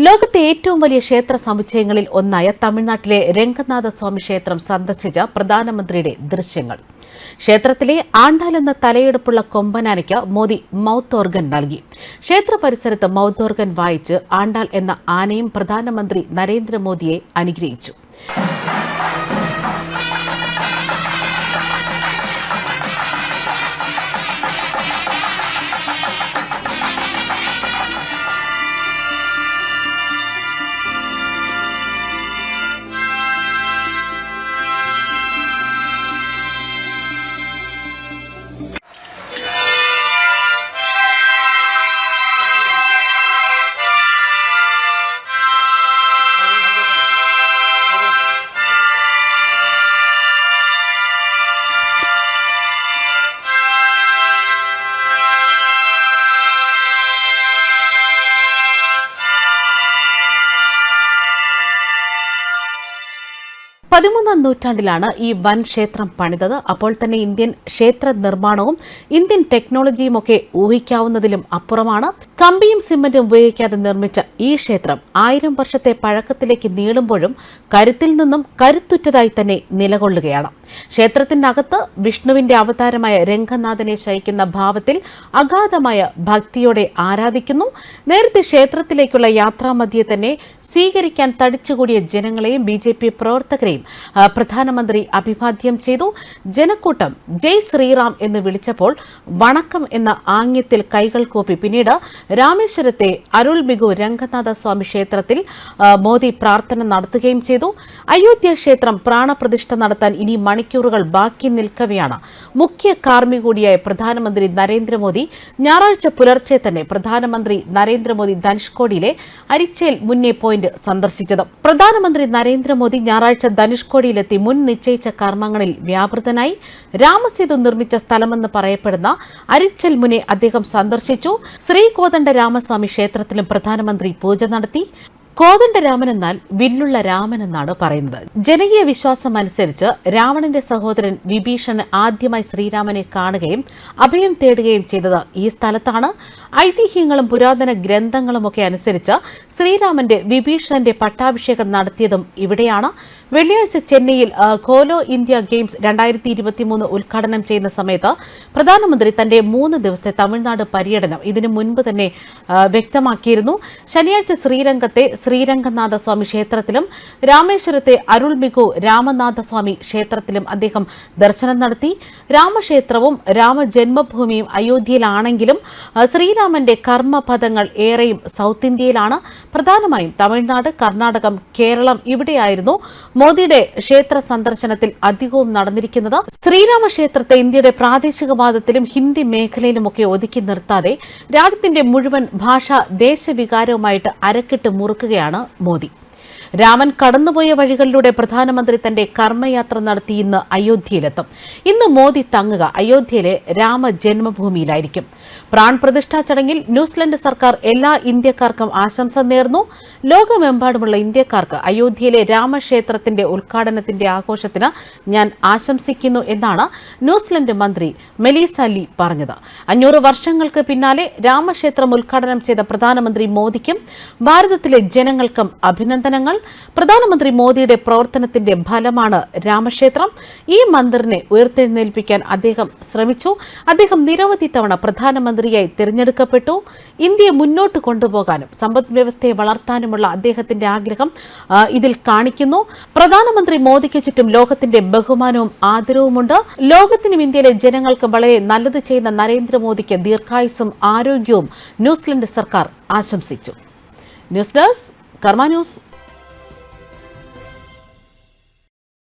ലോകത്തെ ഏറ്റവും വലിയ ക്ഷേത്ര സമുച്ചയങ്ങളിൽ ഒന്നായ തമിഴ്നാട്ടിലെ രംഗനാഥസ്വാമി ക്ഷേത്രം സന്ദർശിച്ച പ്രധാനമന്ത്രിയുടെ ദൃശ്യങ്ങൾ. ക്ഷേത്രത്തിലെ ആണ്ടാൽ എന്ന തലയെടുപ്പുള്ള കൊമ്പനാനയ്ക്ക് മോദി മൌത്ത് ഓർഗൻ നൽകി. ക്ഷേത്ര പരിസരത്ത് മൌത്ത് ഓർഗൻ വായിച്ച് ആണ്ടാൽ എന്ന ആനയും പ്രധാനമന്ത്രി നരേന്ദ്രമോദിയെ അനുഗ്രഹിച്ചു. പതിമൂന്നാം നൂറ്റാണ്ടിലാണ് ഈ വൻ ക്ഷേത്രം പണിതത്. അപ്പോൾ തന്നെ ഇന്ത്യൻ ക്ഷേത്ര നിർമ്മാണവും ഇന്ത്യൻ ടെക്നോളജിയുമൊക്കെ ഊഹിക്കാവുന്നതിലും അപ്പുറമാണ്. കമ്പിയും സിമന്റും ഉപയോഗിക്കാതെ നിർമ്മിച്ച ഈ ക്ഷേത്രം 1000 വർഷത്തെ പഴക്കത്തിലേക്ക് നീളുമ്പോഴും കരുത്തിൽ നിന്നും കരുത്തുറ്റതായി തന്നെ നിലകൊള്ളുകയാണ്. ക്ഷേത്രത്തിനകത്ത് വിഷ്ണുവിന്റെ അവതാരമായ രംഗനാഥനെ ശയിക്കുന്ന ഭാവത്തിൽ അഗാധമായ ഭക്തിയോടെ ആരാധിക്കുന്നു. നേരത്തെ ക്ഷേത്രത്തിലേക്കുള്ള യാത്രാമധ്യേ തന്നെ സ്വീകരിക്കാൻ തടിച്ചുകൂടിയ ജനങ്ങളെയും ബിജെപി പ്രവർത്തകരെയും പ്രധാനമന്ത്രി അഭിവാദ്യം ചെയ്തു. ജനക്കൂട്ടം ജയ് ശ്രീറാം എന്ന് വിളിച്ചപ്പോൾ വണക്കം എന്ന ആംഗ്യത്തിൽ കൈകൾ കൂപ്പി പിന്നീട് രാമേശ്വരത്തെ അരുൾമികു രംഗനാഥസ്വാമി ക്ഷേത്രത്തിൽ മോദി പ്രാർത്ഥന നടത്തുകയും ചെയ്തു. അയോധ്യ ക്ഷേത്രം പ്രാണപ്രതിഷ്ഠ നടത്താൻ ഇനി മണിക്കൂറുകൾ ബാക്കി നിൽക്കവെയാണ് മുഖ്യ കാർമ്മിക കൂടിയായ പ്രധാനമന്ത്രി നരേന്ദ്രമോദി ഞായറാഴ്ച പുലർച്ചെ തന്നെ പ്രധാനമന്ത്രി നരേന്ദ്രമോദി ധനുഷ്കോടിയിലെ അരിച്ചേൽ മുന്നേ പോയിന്റ് സന്ദർശിച്ചത്. പ്രധാനമന്ത്രി നരേന്ദ്രമോദി ഞായറാഴ്ച ധനുഷ്കോടിയിലെത്തി മുൻ നിശ്ചയിച്ച കർമ്മങ്ങളിൽ വ്യാപൃതനായി. രാമസേതു നിർമ്മിച്ച സ്ഥലമെന്ന് പറയപ്പെടുന്ന അരിച്ചൽ മുനെ അദ്ദേഹം സന്ദർശിച്ചു. ശ്രീകോദണ്ഡ രാമസ്വാമി ക്ഷേത്രത്തിലും പ്രധാനമന്ത്രി പൂജ നടത്തി. കോദണ്ഡരാമൻ എന്നാൽ വില്ലുള്ള രാമൻ എന്നാണ് പറയുന്നത്. ജനകീയ വിശ്വാസം അനുസരിച്ച് രാവണന്റെ സഹോദരൻ വിഭീഷണൻ ആദ്യമായി ശ്രീരാമനെ കാണുകയും അഭയം തേടുകയും ചെയ്തത് ഈ സ്ഥലത്താണ്. ഐതിഹ്യങ്ങളും പുരാതന ഗ്രന്ഥങ്ങളുമൊക്കെ അനുസരിച്ച് ശ്രീരാമന്റെ വിഭീഷണന്റെ പട്ടാഭിഷേകം നടത്തിയതും ഇവിടെയാണ്. വെള്ളിയാഴ്ച ചെന്നൈയിൽ ഖേലോ ഇന്ത്യ ഗെയിംസ് 2023 ഉദ്ഘാടനം ചെയ്യുന്ന സമയത്ത് പ്രധാനമന്ത്രി തന്റെ 3 ദിവസത്തെ തമിഴ്നാട് പര്യടനം ഇതിനു മുൻപ് തന്നെ വ്യക്തമാക്കിയിരുന്നു. ശനിയാഴ്ച ശ്രീരംഗത്തെ ശ്രീരംഗനാഥസ്വാമി ക്ഷേത്രത്തിലും രാമേശ്വരത്തെ അരുൾമികു രാമനാഥസ്വാമി ക്ഷേത്രത്തിലും അദ്ദേഹം ദർശനം നടത്തി. രാമക്ഷേത്രവും രാമജന്മഭൂമിയും അയോധ്യയിലാണെങ്കിലും ശ്രീരാമന്റെ കർമ്മപദങ്ങൾ ഏറെയും സൗത്ത് ഇന്ത്യയിലാണ്. പ്രധാനമായും തമിഴ്നാട്, കർണാടകം, കേരളം ഇവിടെയായിരുന്നു മോദിയുടെ ക്ഷേത്ര സന്ദർശനത്തിൽ അധികവും നടന്നിരിക്കുന്നത്. ശ്രീരാമക്ഷേത്രത്തെ ഇന്ത്യയുടെ പ്രാദേശികവാദത്തിലും ഹിന്ദി മേഖലയിലുമൊക്കെ ഒതുക്കി നിർത്താതെ രാജ്യത്തിന്റെ മുഴുവൻ ഭാഷാ ദേശവികാരവുമായിട്ട് അരക്കിട്ട് മുറുക്കുകയാണ് മോദി. രാമൻ കടന്നുപോയ വഴികളിലൂടെ പ്രധാനമന്ത്രി തന്റെ കർമ്മയാത്ര നടത്തി ഇന്ന് അയോധ്യയിലെത്തും. ഇന്ന് മോദി തങ്ങുക അയോധ്യയിലെ രാമജന്മഭൂമിയിലായിരിക്കും. പ്രാൺപ്രതിഷ്ഠാ ചടങ്ങിൽ ന്യൂസിലൻഡ് സർക്കാർ എല്ലാ ഇന്ത്യക്കാർക്കും ആശംസ നേർന്നു. ലോകമെമ്പാടുമുള്ള ഇന്ത്യക്കാർക്ക് അയോധ്യയിലെ രാമക്ഷേത്രത്തിന്റെ ഉദ്ഘാടനത്തിന്റെ ആഘോഷത്തിന് ഞാൻ ആശംസിക്കുന്നു എന്നാണ് ന്യൂസിലൻഡ് മന്ത്രി മെലീസ ലീ പറഞ്ഞത്. 500 വർഷങ്ങൾക്ക് പിന്നാലെ രാമക്ഷേത്രം ഉദ്ഘാടനം ചെയ്ത പ്രധാനമന്ത്രി മോദിക്കും ഭാരതത്തിലെ ജനങ്ങൾക്കും അഭിനന്ദനങ്ങൾ. പ്രധാനമന്ത്രി മോദിയുടെ പ്രവർത്തനത്തിന്റെ ഫലമാണ് രാമക്ഷേത്രം. ഈ മന്ദിറിനെ ഉയർത്തെഴുന്നേൽപ്പിക്കാൻ അദ്ദേഹം ശ്രമിച്ചു. അദ്ദേഹം നിരവധി തവണ പ്രധാനമന്ത്രിയായി തിരഞ്ഞെടുക്കപ്പെട്ടു. ഇന്ത്യയെ മുന്നോട്ട് കൊണ്ടുപോകാനും സമ്പദ് വ്യവസ്ഥയെ വളർത്താനുമുള്ള അദ്ദേഹത്തിന്റെ ആഗ്രഹം ഇതിൽ കാണിക്കുന്നു. പ്രധാനമന്ത്രി മോദിക്ക് ചുറ്റും ലോകത്തിന്റെ ബഹുമാനവും ആദരവുമുണ്ട്. ലോകത്തിനും ഇന്ത്യയിലെ ജനങ്ങൾക്കും വളരെ നല്ലത് ചെയ്യുന്ന നരേന്ദ്രമോദിക്ക് ദീർഘായുസ്സും ആരോഗ്യവും ന്യൂസിലൻഡ് സർക്കാർ ആശംസിച്ചു. ന്യൂസ് ഡെസ്ക് കർമ്മ ന്യൂസ്.